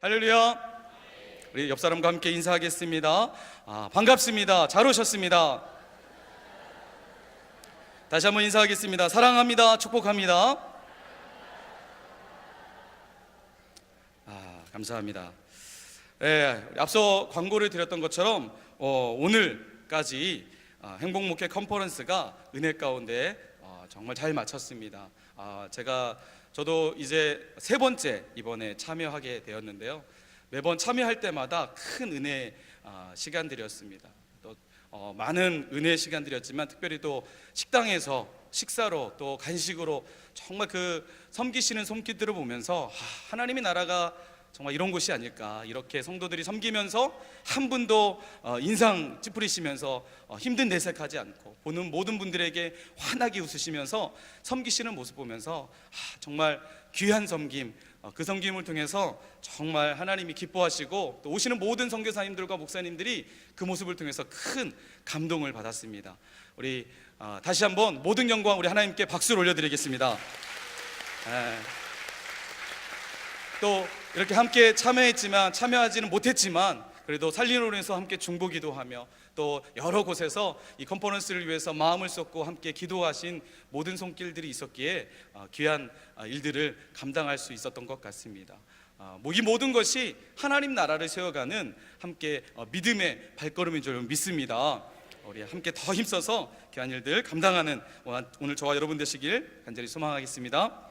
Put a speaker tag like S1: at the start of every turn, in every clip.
S1: 할렐루야. 우리 옆 사람과 함께 인사하겠습니다. 반갑습니다. 잘 오셨습니다. 다시 한번 인사하겠습니다. 사랑합니다. 축복합니다. 감사합니다. 앞서 광고를 드렸던 것처럼 오늘까지 행복목회 컨퍼런스가 은혜 가운데 정말 잘 마쳤습니다. 저도 이제 세 번째 이번에 참여하게 되었는데요, 매번 참여할 때마다 큰 은혜 시간들이었습니다. 또 많은 은혜 시간들이었지만 특별히 또 식당에서 식사로 또 간식으로 정말 그 섬기시는 손길들을 보면서 하나님의 나라가 정말 이런 곳이 아닐까, 이렇게 성도들이 섬기면서 한 분도 인상 찌푸리시면서 힘든 내색하지 않고 보는 모든 분들에게 환하게 웃으시면서 섬기시는 모습 보면서 정말 귀한 섬김, 그 섬김을 통해서 정말 하나님이 기뻐하시고 또 오시는 모든 선교사님들과 목사님들이 그 모습을 통해서 큰 감동을 받았습니다. 우리 다시 한번 모든 영광 우리 하나님께 박수를 올려드리겠습니다. 또 이렇게 함께 참여하지는 못했지만 그래도 살리노에서 함께 중보기도 하며 또 여러 곳에서 이 컨퍼런스를 위해서 마음을 쏟고 함께 기도하신 모든 손길들이 있었기에 귀한 일들을 감당할 수 있었던 것 같습니다. 이 모든 것이 하나님 나라를 세워가는 함께 믿음의 발걸음인 줄 믿습니다. 우리 함께 더 힘써서 귀한 일들 감당하는 오늘 저와 여러분 되시길 간절히 소망하겠습니다.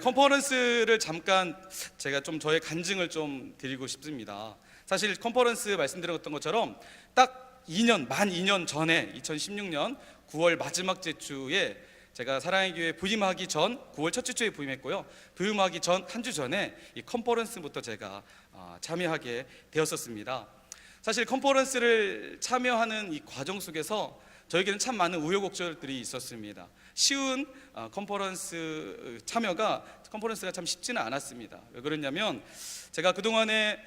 S1: 컨퍼런스를 잠깐 제가 좀 저의 간증을 좀 드리고 싶습니다. 사실 컨퍼런스 말씀드렸던 것처럼 딱 만 2년 전에 2016년 9월 마지막 주에 제가 사랑의 교회 부임하기 전 9월 첫째 주에 부임했고요, 부임하기 전 한 주 전에 이 컨퍼런스부터 제가 참여하게 되었었습니다. 사실 컨퍼런스를 참여하는 이 과정 속에서 저에게는 참 많은 우여곡절들이 있었습니다. 쉬운 컨퍼런스가 참 쉽지는 않았습니다. 왜 그러냐면 제가 그동안에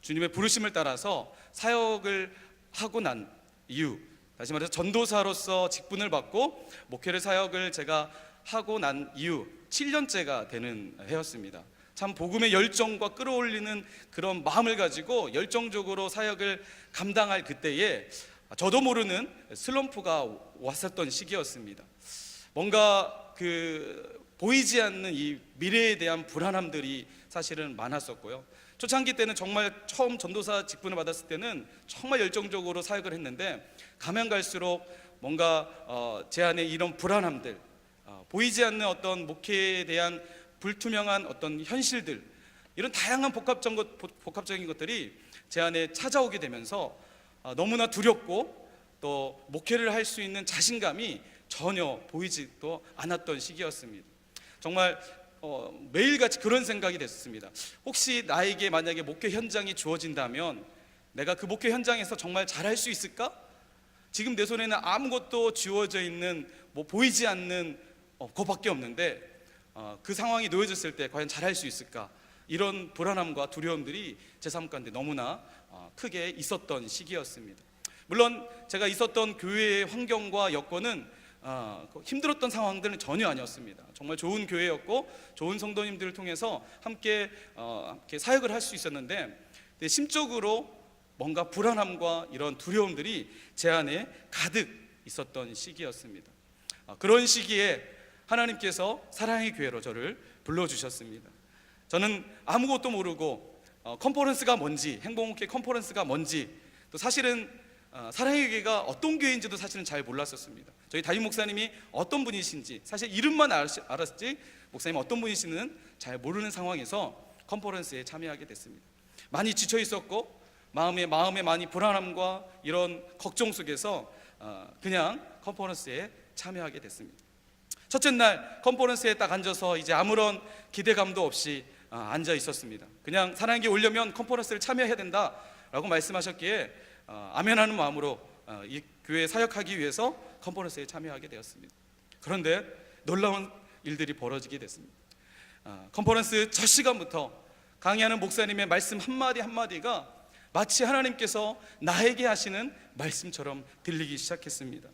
S1: 주님의 부르심을 따라서 사역을 하고 난 이후, 다시 말해서 전도사로서 직분을 받고 목회를 사역을 제가 하고 난 이후 7년째가 되는 해였습니다. 참 복음의 열정과 끌어올리는 그런 마음을 가지고 열정적으로 사역을 감당할 그때에 저도 모르는 슬럼프가 왔었던 시기였습니다. 뭔가 보이지 않는 이 미래에 대한 불안함들이 사실은 많았었고요. 초창기 때는 정말 처음 전도사 직분을 받았을 때는 정말 열정적으로 사역을 했는데 가면 갈수록 뭔가 제 안에 이런 불안함들, 보이지 않는 어떤 목회에 대한 불투명한 어떤 현실들, 이런 다양한 복합적인 것들이 제 안에 찾아오게 되면서 너무나 두렵고 또 목회를 할 수 있는 자신감이 전혀 보이지도 않았던 시기였습니다. 정말 매일같이 그런 생각이 됐습니다. 혹시 나에게 만약에 목회 현장이 주어진다면 내가 그 목회 현장에서 정말 잘할 수 있을까? 지금 내 손에는 아무것도 주어져 있는 보이지 않는 그것밖에 없는데 그 상황이 놓여졌을 때 과연 잘할 수 있을까? 이런 불안함과 두려움들이 제 삶 가운데 너무나 크게 있었던 시기였습니다. 물론 제가 있었던 교회의 환경과 여건은 힘들었던 상황들은 전혀 아니었습니다. 정말 좋은 교회였고 좋은 성도님들을 통해서 함께 사역을 할 수 있었는데 심적으로 뭔가 불안함과 이런 두려움들이 제 안에 가득 있었던 시기였습니다. 그런 시기에 하나님께서 사랑의 교회로 저를 불러주셨습니다. 저는 아무것도 모르고 컨퍼런스가 뭔지, 행복목회 컨퍼런스가 뭔지, 또 사실은 사랑의 교회가 어떤 교회인지도 사실은 잘 몰랐었습니다. 저희 담임 목사님이 어떤 분이신지 사실 이름만 알았지 목사님 어떤 분이신지는 잘 모르는 상황에서 컨퍼런스에 참여하게 됐습니다. 많이 지쳐 있었고 마음에 많이 불안함과 이런 걱정 속에서 그냥 컨퍼런스에 참여하게 됐습니다. 첫째 날 컨퍼런스에 딱 앉아서 이제 아무런 기대감도 없이 앉아 있었습니다. 그냥 사랑의 교회 오려면 컨퍼런스를 참여해야 된다라고 말씀하셨기에 아멘하는 마음으로 이 교회에 사역하기 위해서 컨퍼런스에 참여하게 되었습니다. 그런데 놀라운 일들이 벌어지게 됐습니다. 컨퍼런스 첫 시간부터 강의하는 목사님의 말씀 한마디 한마디가 마치 하나님께서 나에게 하시는 말씀처럼 들리기 시작했습니다.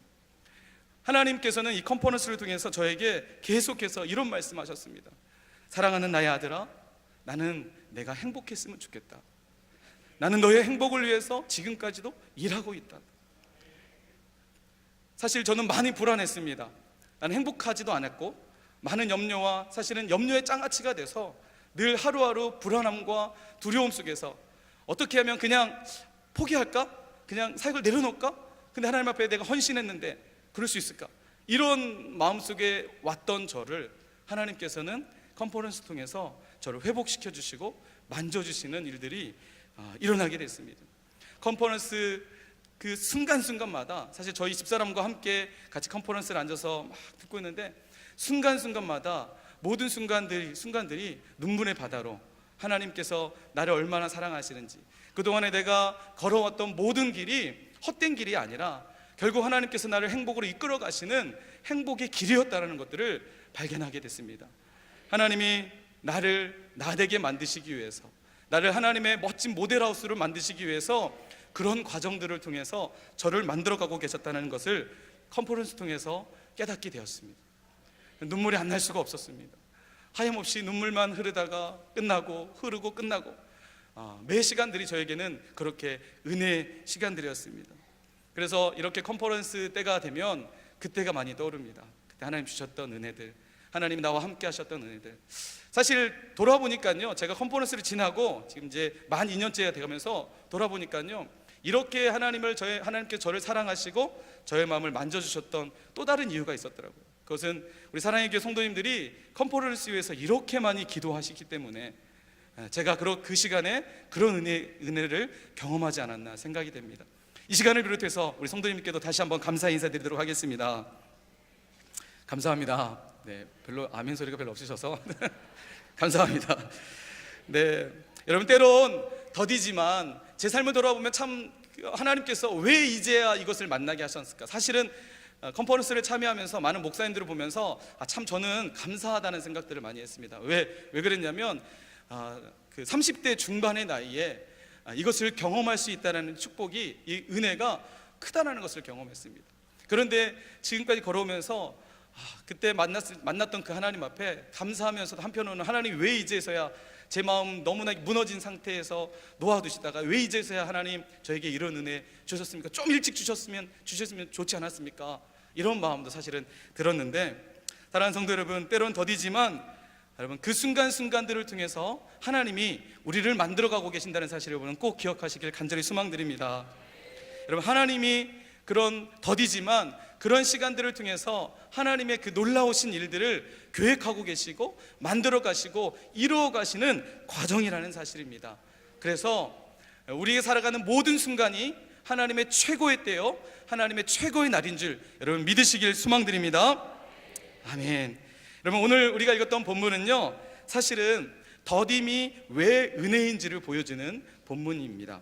S1: 하나님께서는 이 컨퍼런스를 통해서 저에게 계속해서 이런 말씀하셨습니다. 사랑하는 나의 아들아, 나는 내가 행복했으면 좋겠다. 나는 너의 행복을 위해서 지금까지도 일하고 있다. 사실 저는 많이 불안했습니다. 나는 행복하지도 않았고 많은 염려와 사실은 염려의 장아찌가 돼서 늘 하루하루 불안함과 두려움 속에서 어떻게 하면 그냥 포기할까? 그냥 사역을 내려놓을까? 근데 하나님 앞에 내가 헌신했는데 그럴 수 있을까? 이런 마음속에 왔던 저를 하나님께서는 컨퍼런스 통해서 저를 회복시켜 주시고 만져주시는 일들이 일어나게 됐습니다. 컨퍼런스 그 순간순간마다 사실 저희 집사람과 함께 같이 컨퍼런스를 앉아서 막 듣고 있는데 순간순간마다 모든 순간들이 눈물의 바다로 하나님께서 나를 얼마나 사랑하시는지, 그동안에 내가 걸어왔던 모든 길이 헛된 길이 아니라 결국 하나님께서 나를 행복으로 이끌어 가시는 행복의 길이었다는 것들을 발견하게 됐습니다. 하나님이 나를 나되게 만드시기 위해서, 나를 하나님의 멋진 모델하우스를 만드시기 위해서 그런 과정들을 통해서 저를 만들어가고 계셨다는 것을 컨퍼런스 통해서 깨닫게 되었습니다. 눈물이 안 날 수가 없었습니다. 하염없이 눈물만 흐르다가 끝나고 흐르고 끝나고 매 시간들이 저에게는 그렇게 은혜의 시간들이었습니다. 그래서 이렇게 컨퍼런스 때가 되면 그때가 많이 떠오릅니다. 그때 하나님 주셨던 은혜들, 하나님이 나와 함께 하셨던 은혜들. 사실 돌아보니까요, 제가 컨퍼런스를 지나고 지금 이제 만 2년째가 되면서 돌아보니까요, 이렇게 하나님께 저를 사랑하시고 저의 마음을 만져주셨던 또 다른 이유가 있었더라고요. 그것은 우리 사랑의 교회 성도님들이 컨퍼런스 위해서 이렇게 많이 기도하시기 때문에 제가 그 시간에 그런 은혜를 경험하지 않았나 생각이 됩니다. 이 시간을 비롯해서 우리 성도님께도 다시 한번 감사 인사드리도록 하겠습니다. 감사합니다. 네, 별로 아멘 소리가 별로 없으셔서 감사합니다. 네, 여러분 때론 더디지만 제 삶을 돌아보면 참 하나님께서 왜 이제야 이것을 만나게 하셨을까? 사실은 컨퍼런스를 참여하면서 많은 목사님들을 보면서 참 저는 감사하다는 생각들을 많이 했습니다. 왜 그랬냐면 그 30대 중반의 나이에 이것을 경험할 수 있다는 축복이, 이 은혜가 크다는 것을 경험했습니다. 그런데 지금까지 걸어오면서 그때 만났던 그 하나님 앞에 감사하면서도 한편으로는 하나님 왜 이제서야 제 마음 너무나 무너진 상태에서 놓아두시다가 왜 이제서야 하나님 저에게 이런 은혜 주셨습니까? 좀 일찍 주셨으면 좋지 않았습니까? 이런 마음도 사실은 들었는데, 사랑하는 성도 여러분, 때론 더디지만 여러분 그 순간순간들을 통해서 하나님이 우리를 만들어가고 계신다는 사실을 여러분 꼭 기억하시길 간절히 소망드립니다. 여러분 하나님이 그런 더디지만 그런 시간들을 통해서 하나님의 그 놀라우신 일들을 계획하고 계시고 만들어 가시고 이루어 가시는 과정이라는 사실입니다. 그래서 우리가 살아가는 모든 순간이 하나님의 최고의 때요, 하나님의 최고의 날인 줄 여러분 믿으시길 소망드립니다. 아멘. 여러분 오늘 우리가 읽었던 본문은요, 사실은 더딤이 왜 은혜인지를 보여주는 본문입니다.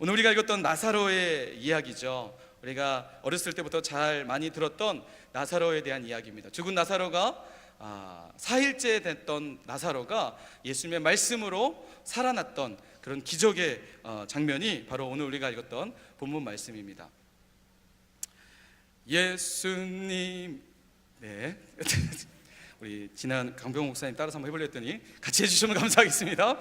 S1: 오늘 우리가 읽었던 나사로의 이야기죠. 우리가 어렸을 때부터 잘 많이 들었던 나사로에 대한 이야기입니다. 죽은 나사로가 4일째 됐던 나사로가 예수님의 말씀으로 살아났던 그런 기적의 장면이 바로 오늘 우리가 읽었던 본문 말씀입니다. 예수님, 네, 우리 지난 강병호 목사님 따라서 한번 해보려 했더니 같이 해주시면 감사하겠습니다.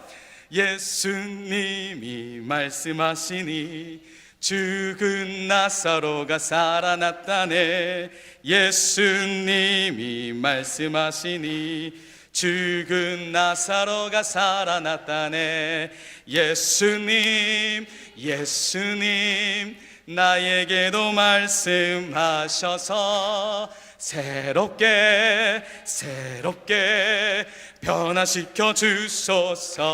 S1: 예수님이 말씀하시니 죽은 나사로가 살아났다네. 예수님이 말씀하시니 죽은 나사로가 살아났다네. 예수님 나에게도 말씀하셔서 새롭게 변화시켜 주소서.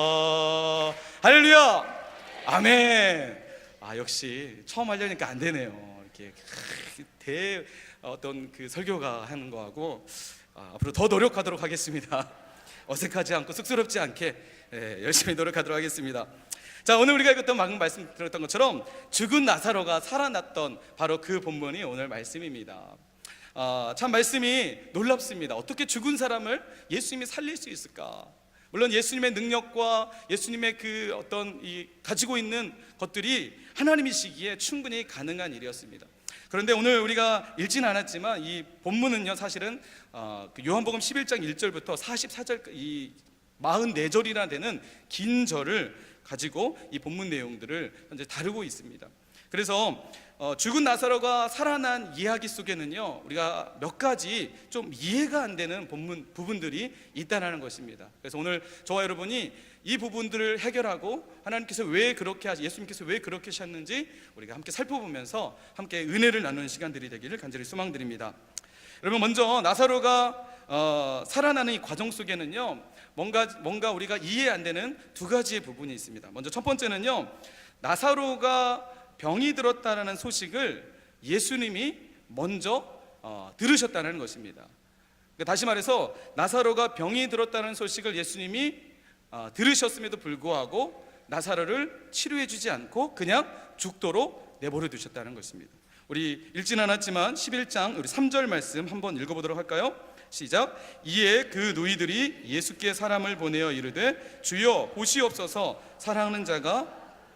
S1: 할렐루야, 아멘. 역시 처음 하려니까 안 되네요. 이렇게 어떤 그 설교가 하는 거하고 앞으로 더 노력하도록 하겠습니다. 어색하지 않고 쑥스럽지 않게 열심히 노력하도록 하겠습니다. 자, 오늘 우리가 읽었던 방금 말씀 들었던 것처럼 죽은 나사로가 살아났던 바로 그 본문이 오늘 말씀입니다. 참 말씀이 놀랍습니다. 어떻게 죽은 사람을 예수님이 살릴 수 있을까? 물론 예수님의 능력과 예수님의 그 어떤 가지고 있는 것들이 하나님이시기에 충분히 가능한 일이었습니다. 그런데 오늘 우리가 읽지는 않았지만 이 본문은요, 사실은 그 요한복음 11장 1절부터 44절 이 44절이나 되는 긴 절을 가지고 이 본문 내용들을 현재 다루고 있습니다. 그래서 죽은 나사로가 살아난 이야기 속에는요, 우리가 몇 가지 좀 이해가 안 되는 본문 부분들이 있다는 것입니다. 그래서 오늘 저와 여러분이 이 부분들을 해결하고 하나님께서 왜 그렇게 예수님께서 왜 그렇게 하셨는지 우리가 함께 살펴보면서 함께 은혜를 나누는 시간들이 되기를 간절히 소망드립니다. 여러분, 먼저 나사로가 살아나는 이 과정 속에는요, 뭔가 우리가 이해 안 되는 두 가지의 부분이 있습니다. 먼저 첫 번째는요, 나사로가 병이 들었다는 소식을 예수님이 먼저 들으셨다는 것입니다. 다시 말해서 나사로가 병이 들었다는 소식을 예수님이 들으셨음에도 불구하고 나사로를 치료해 주지 않고 그냥 죽도록 내버려 두셨다는 것입니다. 우리 읽진 않았지만 11장 우리 3절 말씀 한번 읽어보도록 할까요? 시작. 이에 그 누이들이 예수께 사람을 보내어 이르되 주여 보시옵소서, 사랑하는 자가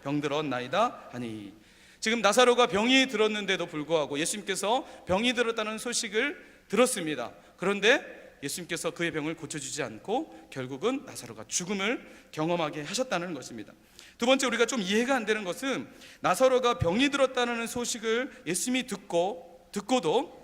S1: 병들었나이다 하니. 지금 나사로가 병이 들었는데도 불구하고 예수님께서 병이 들었다는 소식을 들었습니다. 그런데 예수님께서 그의 병을 고쳐주지 않고 결국은 나사로가 죽음을 경험하게 하셨다는 것입니다. 두 번째, 우리가 좀 이해가 안 되는 것은 나사로가 병이 들었다는 소식을 예수님이 듣고도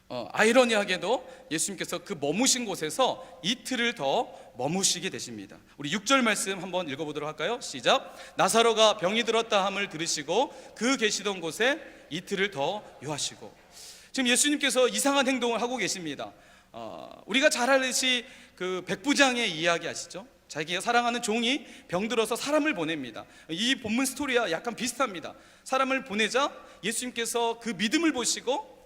S1: 아이러니하게도 예수님께서 그 머무신 곳에서 이틀을 더 머무시게 되십니다. 우리 6절 말씀 한번 읽어보도록 할까요? 시작. 나사로가 병이 들었다 함을 들으시고 그 계시던 곳에 이틀을 더 유하시고. 지금 예수님께서 이상한 행동을 하고 계십니다. 우리가 잘 알듯이 그 백부장의 이야기 아시죠? 자기가 사랑하는 종이 병들어서 사람을 보냅니다. 이 본문 스토리와 약간 비슷합니다. 사람을 보내자 예수님께서 그 믿음을 보시고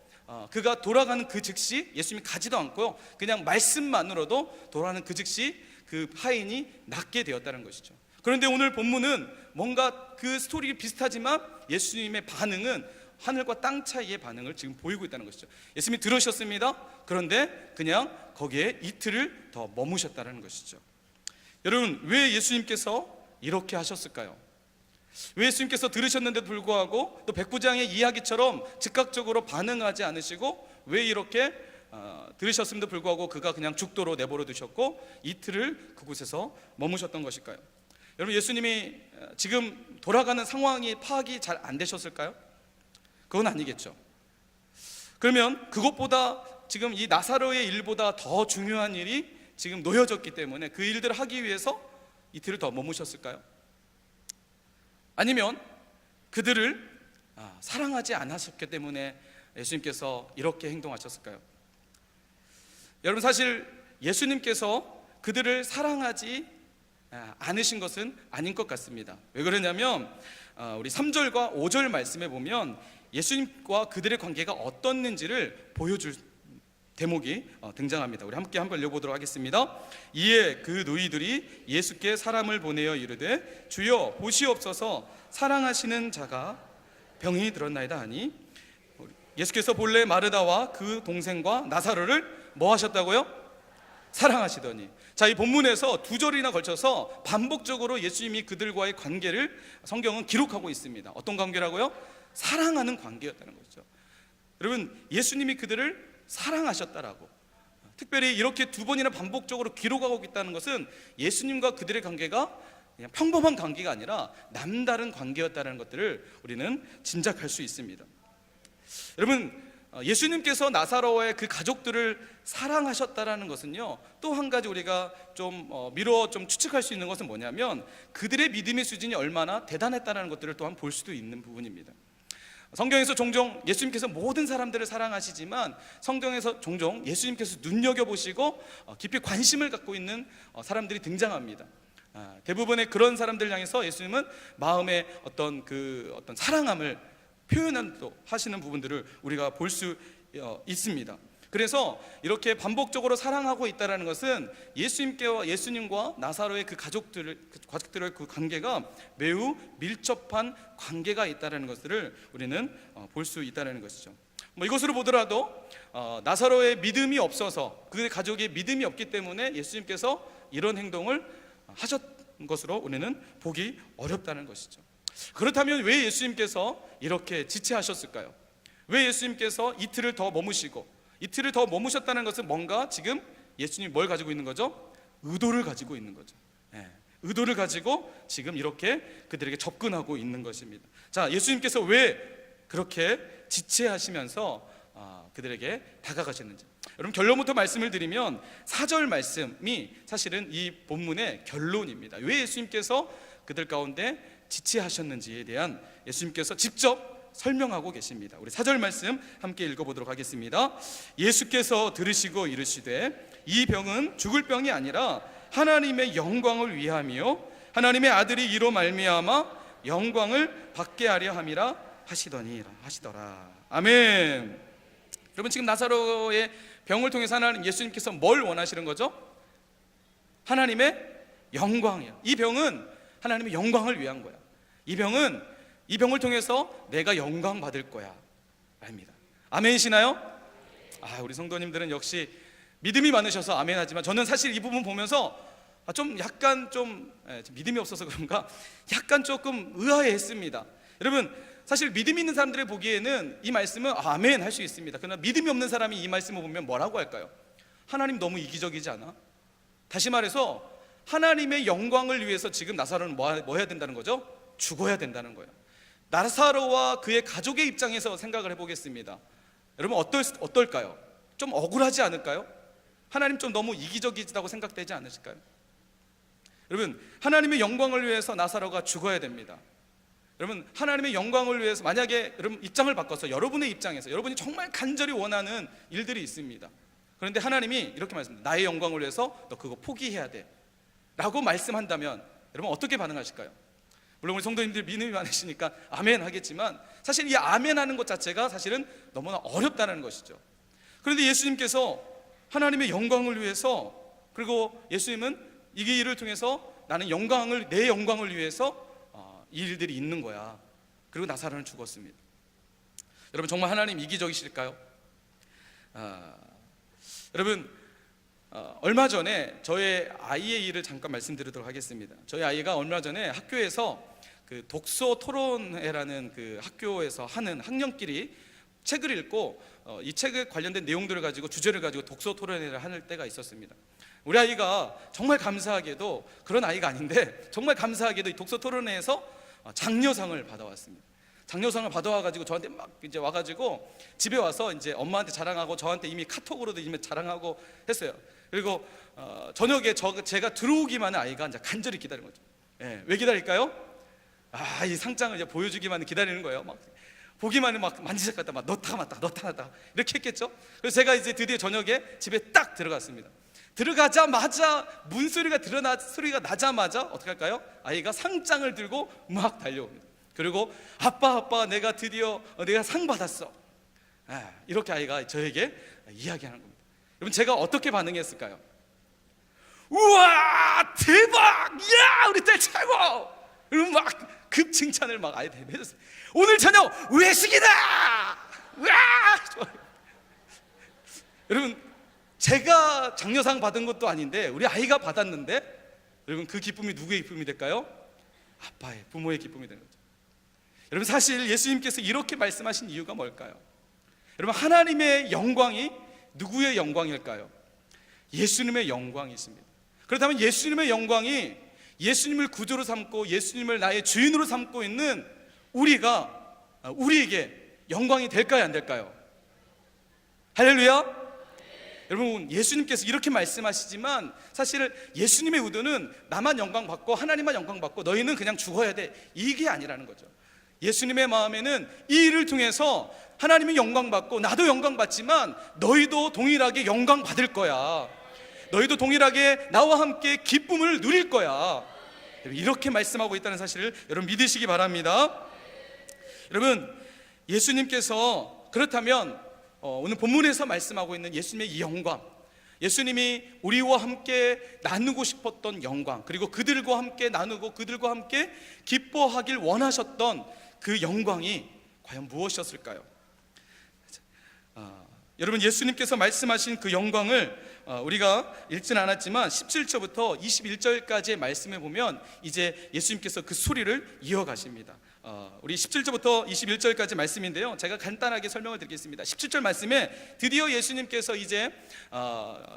S1: 그가 돌아가는 그 즉시 예수님이 가지도 않고요, 그냥 말씀만으로도 돌아가는 그 즉시 그 하인이 낫게 되었다는 것이죠. 그런데 오늘 본문은 뭔가 그 스토리 비슷하지만 예수님의 반응은 하늘과 땅 차이의 반응을 지금 보이고 있다는 것이죠. 예수님이 들으셨습니다. 그런데 그냥 거기에 이틀을 더 머무셨다는 것이죠. 여러분, 왜 예수님께서 이렇게 하셨을까요? 왜 예수님께서 들으셨는데도 불구하고 또 백부장의 이야기처럼 즉각적으로 반응하지 않으시고 왜 이렇게 들으셨음에도 불구하고 그가 그냥 죽도록 내버려 두셨고 이틀을 그곳에서 머무셨던 것일까요? 여러분, 예수님이 지금 돌아가는 상황이 파악이 잘 안 되셨을까요? 그건 아니겠죠. 그러면 그것보다 지금 이 나사로의 일보다 더 중요한 일이 지금 놓여졌기 때문에 그 일들을 하기 위해서 이틀을 더 머무셨을까요? 아니면 그들을 사랑하지 않으셨기 때문에 예수님께서 이렇게 행동하셨을까요? 여러분, 사실 예수님께서 그들을 사랑하지 않으신 것은 아닌 것 같습니다. 왜 그러냐면 우리 3절과 5절 말씀에 보면 예수님과 그들의 관계가 어떻는지를 보여줄 대목이 등장합니다. 우리 함께 한번 읽어보도록 하겠습니다. 이에 그 누이들이 예수께 사람을 보내어 이르되 주여 보시옵소서, 사랑하시는 자가 병이 들었나이다 하니. 예수께서 본래 마르다와 그 동생과 나사로를 뭐 하셨다고요? 사랑하시더니. 자, 이 본문에서 두 절이나 걸쳐서 반복적으로 예수님이 그들과의 관계를 성경은 기록하고 있습니다. 어떤 관계라고요? 사랑하는 관계였다는 거죠. 여러분, 예수님이 그들을 사랑하셨다라고 특별히 이렇게 두 번이나 반복적으로 기록하고 있다는 것은 예수님과 그들의 관계가 그냥 평범한 관계가 아니라 남다른 관계였다는 것들을 우리는 짐작할 수 있습니다. 여러분, 예수님께서 나사로의 그 가족들을 사랑하셨다라는 것은요, 또 한 가지 우리가 좀 추측할 수 있는 것은 뭐냐면 그들의 믿음의 수준이 얼마나 대단했다는 것들을 또한 볼 수도 있는 부분입니다. 성경에서 종종 예수님께서 모든 사람들을 사랑하시지만 성경에서 종종 예수님께서 눈여겨보시고 깊이 관심을 갖고 있는 사람들이 등장합니다. 대부분의 그런 사람들 향해서 예수님은 마음의 어떤 사랑함을 하시는 부분들을 우리가 볼 수 있습니다. 그래서 이렇게 반복적으로 사랑하고 있다는 것은 예수님과 나사로의 그 가족들의 그 관계가 매우 밀접한 관계가 있다는 것들을 우리는 볼 수 있다는 것이죠. 이것으로 보더라도 나사로의 믿음이 없어서 그의 가족의 믿음이 없기 때문에 예수님께서 이런 행동을 하셨던 것으로 우리는 보기 어렵다는 것이죠. 그렇다면 왜 예수님께서 이렇게 지체하셨을까요? 왜 예수님께서 이틀을 더 머무시고, 이틀을 더 머무셨다는 것은 뭔가 지금 예수님이 뭘 가지고 있는 거죠? 의도를 가지고 있는 거죠. 의도를 가지고 지금 이렇게 그들에게 접근하고 있는 것입니다. 자, 예수님께서 왜 그렇게 지체하시면서 그들에게 다가가셨는지, 여러분 결론부터 말씀을 드리면 4절 말씀이 사실은 이 본문의 결론입니다. 왜 예수님께서 그들 가운데 지체하셨는지에 대한 예수님께서 직접 설명하고 계십니다. 우리 4절 말씀 함께 읽어보도록 하겠습니다. 예수께서 들으시고 이르시되 이 병은 죽을 병이 아니라 하나님의 영광을 위함이요 하나님의 아들이 이로 말미암아 영광을 받게 하려 함이라 하시더라. 아멘. 여러분, 지금 나사로의 병을 통해서 하나님 예수님께서 뭘 원하시는 거죠? 하나님의 영광이야. 이 병은 하나님의 영광을 위한 거야. 이 병을 통해서 내가 영광 받을 거야 아닙니다. 아멘이시나요? 우리 성도님들은 역시 믿음이 많으셔서 아멘 하지만, 저는 사실 이 부분 보면서 좀 약간 믿음이 없어서 그런가 약간 조금 의아해했습니다. 여러분, 사실 믿음 있는 사람들이 보기에는 이 말씀은 아멘 할 수 있습니다. 그러나 믿음이 없는 사람이 이 말씀을 보면 뭐라고 할까요? 하나님 너무 이기적이지 않아? 다시 말해서 하나님의 영광을 위해서 지금 나사로는 뭐 해야 된다는 거죠? 죽어야 된다는 거예요. 나사로와 그의 가족의 입장에서 생각을 해보겠습니다. 여러분, 어떨까요? 좀 억울하지 않을까요? 하나님 좀 너무 이기적이라고 생각되지 않으실까요? 여러분, 하나님의 영광을 위해서 나사로가 죽어야 됩니다. 여러분, 하나님의 영광을 위해서 만약에 여러분 입장을 바꿔서 여러분의 입장에서 여러분이 정말 간절히 원하는 일들이 있습니다. 그런데 하나님이 이렇게 말씀합니다. 나의 영광을 위해서 너 그거 포기해야 돼 라고 말씀한다면 여러분 어떻게 반응하실까요? 물론 우리 성도님들 믿음이 많으시니까 아멘 하겠지만, 사실 이 아멘 하는 것 자체가 사실은 너무나 어렵다는 것이죠. 그런데 예수님께서 하나님의 영광을 위해서, 그리고 예수님은 이 일을 통해서 나는 내 영광을 위해서 이 일들이 있는 거야. 그리고 나사로는 죽었습니다. 여러분, 정말 하나님 이기적이실까요? 여러분, 얼마 전에 저의 아이의 일을 잠깐 말씀드리도록 하겠습니다. 저희 아이가 얼마 전에 학교에서 그 독서 토론회라는 그 학교에서 하는 학년끼리 책을 읽고 이 책에 관련된 내용들을 가지고, 주제를 가지고 독서 토론회를 하는 때가 있었습니다. 우리 아이가 정말 감사하게도, 그런 아이가 아닌데 정말 감사하게도 이 독서 토론회에서 장려상을 받아왔습니다. 장려상을 받아와가지고 저한테 막 이제 와가지고 집에 와서 이제 엄마한테 자랑하고, 저한테 이미 카톡으로도 이미 자랑하고 했어요. 그리고 저녁에 제가 들어오기만 한 아이가 이제 간절히 기다리는 거죠. 왜 기다릴까요? 이 상장을 이제 보여주기만 기다리는 거예요. 막 보기만 해도 막 만지작하다, 막 넣다가 놨다 이렇게 했겠죠. 그래서 제가 이제 드디어 저녁에 집에 딱 들어갔습니다. 들어가자마자 소리가 나자마자 어떻게 할까요? 아이가 상장을 들고 막 달려옵니다. 그리고 아빠 내가 드디어 내가 상 받았어. 이렇게 아이가 저에게 이야기하는 겁니다. 여러분, 제가 어떻게 반응했을까요? 우와 대박! 야 우리 딸 최고! 여러분, 막 급 칭찬을 막 아이한테 해줬어요. 오늘 저녁 외식이다! 우와! 좋아요. 여러분, 제가 장려상 받은 것도 아닌데 우리 아이가 받았는데, 여러분 그 기쁨이 누구의 기쁨이 될까요? 아빠의, 부모의 기쁨이 되는 거죠. 여러분, 사실 예수님께서 이렇게 말씀하신 이유가 뭘까요? 여러분, 하나님의 영광이 누구의 영광일까요? 예수님의 영광이십니다. 그렇다면 예수님의 영광이 예수님을 구주로 삼고 예수님을 나의 주인으로 삼고 있는 우리에게 영광이 될까요, 안 될까요? 할렐루야. 여러분, 예수님께서 이렇게 말씀하시지만 사실 예수님의 의도는 나만 영광 받고 하나님만 영광 받고 너희는 그냥 죽어야 돼, 이게 아니라는 거죠. 예수님의 마음에는 이 일을 통해서 하나님이 영광 받고 나도 영광 받지만 너희도 동일하게 영광 받을 거야. 너희도 동일하게 나와 함께 기쁨을 누릴 거야. 이렇게 말씀하고 있다는 사실을 여러분 믿으시기 바랍니다. 여러분, 예수님께서 그렇다면 오늘 본문에서 말씀하고 있는 예수님의 이 영광, 예수님이 우리와 함께 나누고 싶었던 영광, 그리고 그들과 함께 나누고 그들과 함께 기뻐하길 원하셨던 그 영광이 과연 무엇이었을까요? 여러분, 예수님께서 말씀하신 그 영광을 우리가 읽지는 않았지만 17절부터 21절까지의 말씀에 보면 이제 예수님께서 그 소리를 이어가십니다. 우리 17절부터 21절까지 말씀인데요, 제가 간단하게 설명을 드리겠습니다. 17절 말씀에 드디어 예수님께서 이제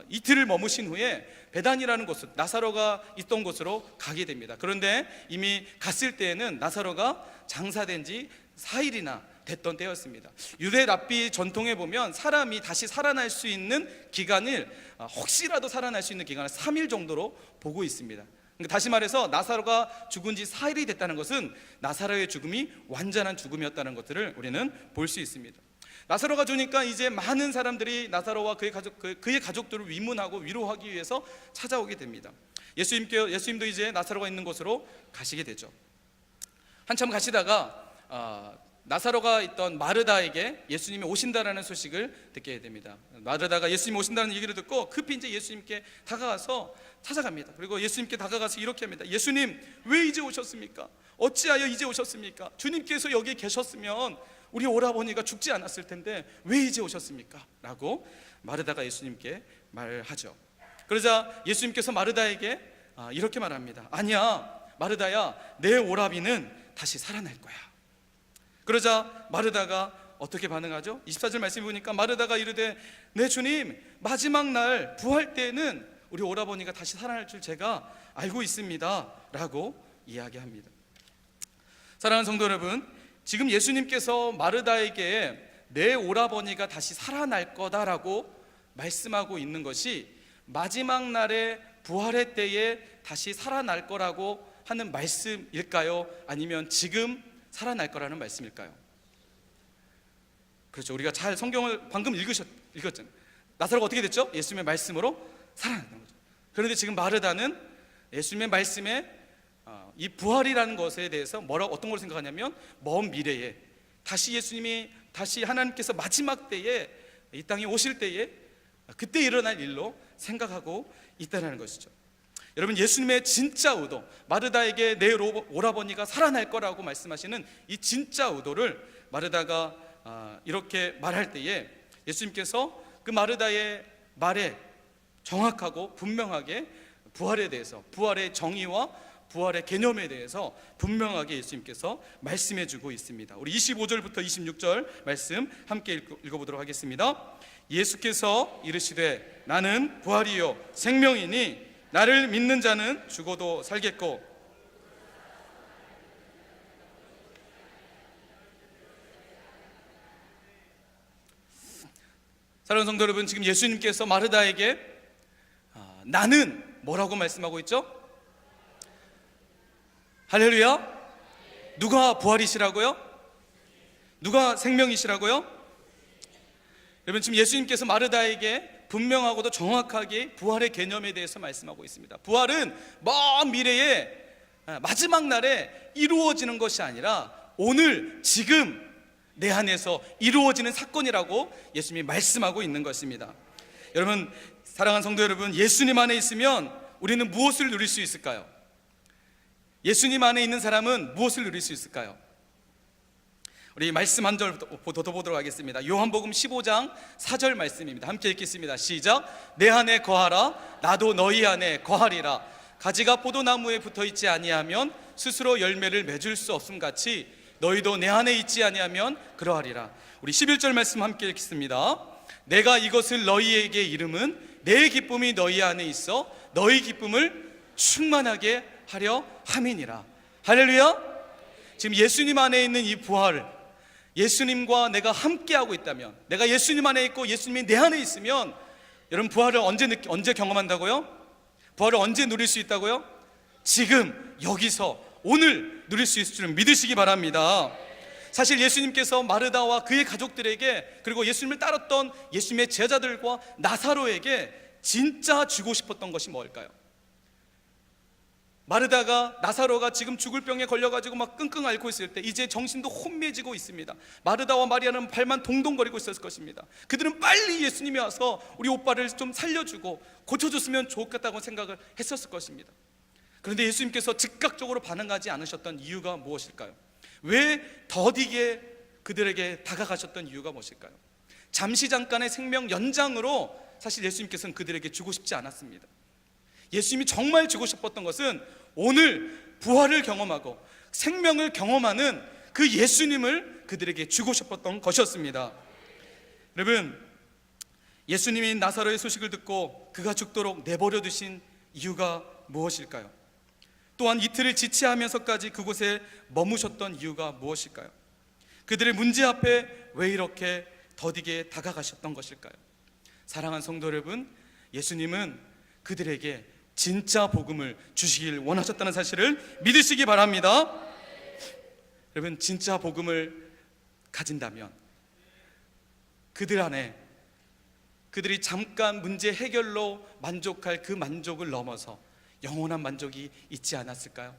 S1: 이틀을 머무신 후에 베단이라는 곳, 나사로가 있던 곳으로 가게 됩니다. 그런데 이미 갔을 때에는 나사로가 장사된 지 4일이나 됐던 때였습니다. 유대 랍비 전통에 보면 사람이 다시 살아날 수 있는 기간을, 혹시라도 살아날 수 있는 기간을 3일 정도로 보고 있습니다. 다시 말해서 나사로가 죽은 지 4일이 됐다는 것은 나사로의 죽음이 완전한 죽음이었다는 것들을 우리는 볼 수 있습니다. 나사로가 죽으니까 이제 많은 사람들이 나사로와 그의 가족들을 위문하고 위로하기 위해서 찾아오게 됩니다. 예수님도 이제 나사로가 있는 곳으로 가시게 되죠. 한참 가시다가 나사로가 있던 마르다에게 예수님이 오신다라는 소식을 듣게 됩니다. 마르다가 예수님이 오신다는 얘기를 듣고 급히 이제 예수님께 다가가서 찾아갑니다. 그리고 예수님께 다가가서 이렇게 합니다. 예수님, 왜 이제 오셨습니까? 어찌하여 이제 오셨습니까? 주님께서 여기 계셨으면 우리 오라버니가 죽지 않았을 텐데 왜 이제 오셨습니까? 라고 마르다가 예수님께 말하죠. 그러자 예수님께서 마르다에게 이렇게 말합니다. 아니야, 마르다야, 내 오라비는 다시 살아날 거야. 그러자 마르다가 어떻게 반응하죠? 24절 말씀 보니까 마르다가 이르되, 네 주님, 마지막 날 부활 때에는 우리 오라버니가 다시 살아날 줄 제가 알고 있습니다 라고 이야기합니다. 사랑하는 성도 여러분, 지금 예수님께서 마르다에게 내 오라버니가 다시 살아날 거다라고 말씀하고 있는 것이 마지막 날의 부활의 때에 다시 살아날 거라고 하는 말씀일까요? 아니면 지금 살아날 거라는 말씀일까요? 그렇죠. 우리가 잘 성경을 방금 읽었잖아요. 나사로가 어떻게 됐죠? 예수님의 말씀으로 살아났던 거죠. 그런데 지금 마르다는 예수님의 말씀에 이 부활이라는 것에 대해서 어떤 걸 생각하냐면, 먼 미래에 다시 하나님께서 마지막 때에 이 땅에 오실 때에 그때 일어날 일로 생각하고 있다는 것이죠. 여러분, 예수님의 진짜 의도, 마르다에게 내 오라버니가 살아날 거라고 말씀하시는 이 진짜 의도를 마르다가 이렇게 말할 때에 예수님께서 그 마르다의 말에 정확하고 분명하게 부활에 대해서, 부활의 정의와 부활의 개념에 대해서 분명하게 예수님께서 말씀해 주고 있습니다. 우리 25절부터 26절 말씀 함께 읽어보도록 하겠습니다. 예수께서 이르시되, 나는 부활이요 생명이니 나를 믿는 자는 죽어도 살겠고 사랑하는 성도 여러분, 지금 예수님께서 마르다에게 나는 뭐라고 말씀하고 있죠? 할렐루야. 누가 부활이시라고요? 누가 생명이시라고요? 여러분, 지금 예수님께서 마르다에게 분명하고도 정확하게 부활의 개념에 대해서 말씀하고 있습니다. 부활은 먼 미래에 마지막 날에 이루어지는 것이 아니라 오늘 지금 내 안에서 이루어지는 사건이라고 예수님이 말씀하고 있는 것입니다. 여러분, 사랑하는 성도 여러분, 예수님 안에 있으면 우리는 무엇을 누릴 수 있을까요? 예수님 안에 있는 사람은 무엇을 누릴 수 있을까요? 우리 말씀 한 절 더 보도록 하겠습니다. 요한복음 15장 4절 말씀입니다. 함께 읽겠습니다. 시작. 내 안에 거하라, 나도 너희 안에 거하리라. 가지가 포도나무에 붙어있지 아니하면 스스로 열매를 맺을 수 없음 같이 너희도 내 안에 있지 아니하면 그러하리라. 우리 11절 말씀 함께 읽겠습니다. 내가 이것을 너희에게 이름은 내 기쁨이 너희 안에 있어 너희 기쁨을 충만하게 하려 함이니라. 할렐루야. 지금 예수님 안에 있는 이 부활을, 예수님과 내가 함께하고 있다면, 내가 예수님 안에 있고 예수님이 내 안에 있으면, 여러분, 부활을 언제 경험한다고요? 부활을 언제 누릴 수 있다고요? 지금 여기서 오늘 누릴 수 있을 줄 믿으시기 바랍니다. 사실 예수님께서 마르다와 그의 가족들에게, 그리고 예수님을 따랐던 예수님의 제자들과 나사로에게 진짜 주고 싶었던 것이 뭘까요? 마르다가, 나사로가 지금 죽을 병에 걸려가지고 막 끙끙 앓고 있을 때, 이제 정신도 혼미해지고 있습니다. 마르다와 마리아는 발만 동동거리고 있었을 것입니다. 그들은 빨리 예수님이 와서 우리 오빠를 좀 살려주고 고쳐줬으면 좋겠다고 생각을 했었을 것입니다. 그런데 예수님께서 즉각적으로 반응하지 않으셨던 이유가 무엇일까요? 왜 더디게 그들에게 다가가셨던 이유가 무엇일까요? 잠시 잠깐의 생명 연장으로 사실 예수님께서는 그들에게 주고 싶지 않았습니다. 예수님이 정말 주고 싶었던 것은 오늘 부활을 경험하고 생명을 경험하는 그 예수님을 그들에게 주고 싶었던 것이었습니다. 여러분, 예수님이 나사로의 소식을 듣고 그가 죽도록 내버려 두신 이유가 무엇일까요? 또한 이틀을 지체하면서까지 그곳에 머무셨던 이유가 무엇일까요? 그들의 문제 앞에 왜 이렇게 더디게 다가가셨던 것일까요? 사랑하는 성도 여러분, 예수님은 그들에게 진짜 복음을 주시길 원하셨다는 사실을 믿으시기 바랍니다. 여러분, 진짜 복음을 가진다면 그들 안에 그들이 잠깐 문제 해결로 만족할 그 만족을 넘어서 영원한 만족이 있지 않았을까요?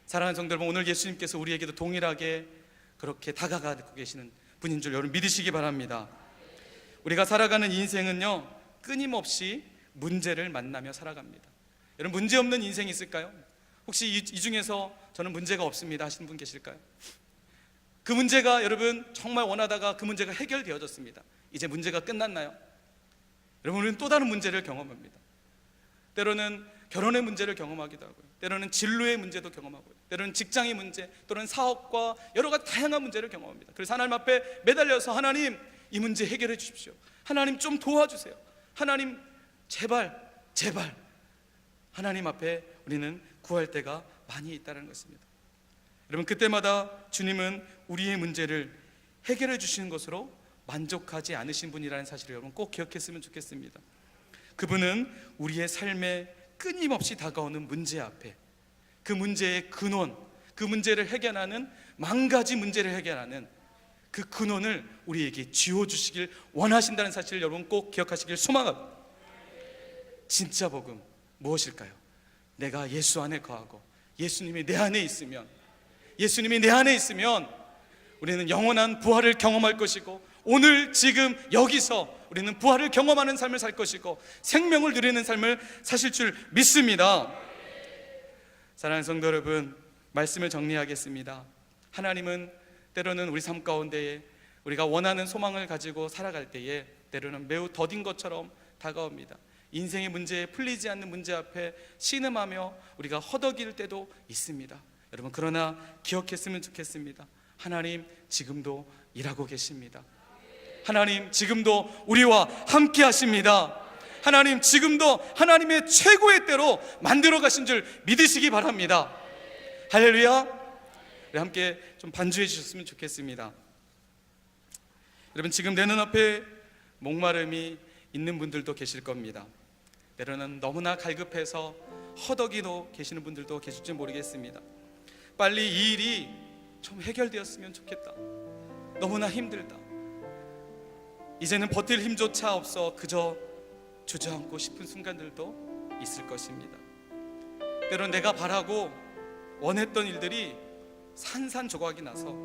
S1: 사랑하는 성도 여러분, 오늘 예수님께서 우리에게도 동일하게 그렇게 다가가고 계시는 분인 줄 여러분 믿으시기 바랍니다. 우리가 살아가는 인생은요, 끊임없이 문제를 만나며 살아갑니다. 여러분, 문제 없는 인생이 있을까요? 혹시 이 중에서 저는 문제가 없습니다 하시는 분 계실까요? 그 문제가 여러분 정말 원하다가 그 문제가 해결되어졌습니다. 이제 문제가 끝났나요? 여러분, 우리는 또 다른 문제를 경험합니다. 때로는 결혼의 문제를 경험하기도 하고요, 때로는 진로의 문제도 경험하고요, 때로는 직장의 문제, 또는 사업과 여러 가지 다양한 문제를 경험합니다. 그래서 하나님 앞에 매달려서 하나님, 이 문제 해결해 주십시오. 하나님 좀 도와주세요. 하나님 제발 하나님 앞에 우리는 구할 때가 많이 있다는 것입니다. 여러분, 그때마다 주님은 우리의 문제를 해결해 주시는 것으로 만족하지 않으신 분이라는 사실을 여러분 꼭 기억했으면 좋겠습니다. 그분은 우리의 삶에 끊임없이 다가오는 문제 앞에 그 문제의 근원, 그 문제를 해결하는, 만 가지 문제를 해결하는 그 근원을 우리에게 쥐어주시길 원하신다는 사실을 여러분 꼭 기억하시길 소망합니다. 진짜 복음 무엇일까요? 내가 예수 안에 거하고 예수님이 내 안에 있으면, 예수님이 내 안에 있으면 우리는 영원한 부활을 경험할 것이고, 오늘 지금 여기서 우리는 부활을 경험하는 삶을 살 것이고 생명을 누리는 삶을 사실 줄 믿습니다. 사랑하는 성도 여러분, 말씀을 정리하겠습니다. 하나님은 때로는 우리 삶 가운데에 우리가 원하는 소망을 가지고 살아갈 때에 때로는 매우 더딘 것처럼 다가옵니다. 인생의 문제에 풀리지 않는 문제 앞에 신음하며 우리가 허덕일 때도 있습니다. 여러분, 그러나 기억했으면 좋겠습니다. 하나님 지금도 일하고 계십니다. 하나님 지금도 우리와 함께 하십니다. 하나님 지금도 하나님의 최고의 때로 만들어 가신 줄 믿으시기 바랍니다. 할렐루야. 우리 함께 좀 반주해 주셨으면 좋겠습니다. 여러분, 지금 내 눈앞에 목마름이 있는 분들도 계실 겁니다. 때로는 너무나 갈급해서 허덕이도 계시는 분들도 계실지 모르겠습니다. 빨리 이 일이 좀 해결되었으면 좋겠다, 너무나 힘들다, 이제는 버틸 힘조차 없어 그저 주저앉고 싶은 순간들도 있을 것입니다. 때로는 내가 바라고 원했던 일들이 산산조각이 나서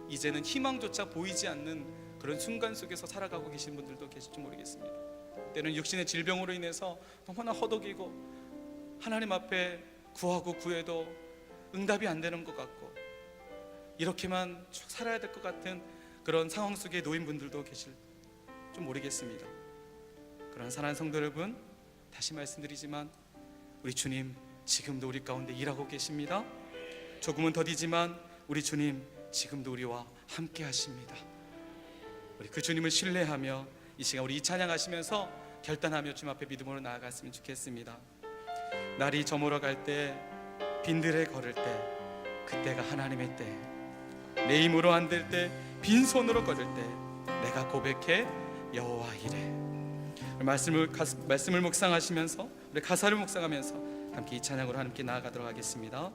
S1: 이제는 희망조차 보이지 않는 그런 순간 속에서 살아가고 계신 분들도 계실지 모르겠습니다. 때로는 육신의 질병으로 인해서 너무나 허덕이고 하나님 앞에 구하고 구해도 응답이 안 되는 것 같고 이렇게만 쭉 살아야 될 것 같은 그런 상황 속에 놓인 분들도 계실 좀 모르겠습니다. 그러나 사랑하는 성도 여러분, 다시 말씀드리지만 우리 주님 지금도 우리 가운데 일하고 계십니다. 조금은 더디지만 우리 주님 지금도 우리와 함께 하십니다. 우리 그 주님을 신뢰하며 이 시간 우리 이 찬양하시면서 결단하며 주님 앞에 믿음으로 나아갔으면 좋겠습니다. 날이 저물어 갈 때, 빈들에 걸을 때, 그때가 하나님의 때, 내 힘으로 안 될 때, 빈손으로 걸을 때 내가 고백해 여호와 이래. 말씀을 묵상하시면서 우리 가사를 묵상하면서 함께 이 찬양으로 함께 나아가도록 하겠습니다.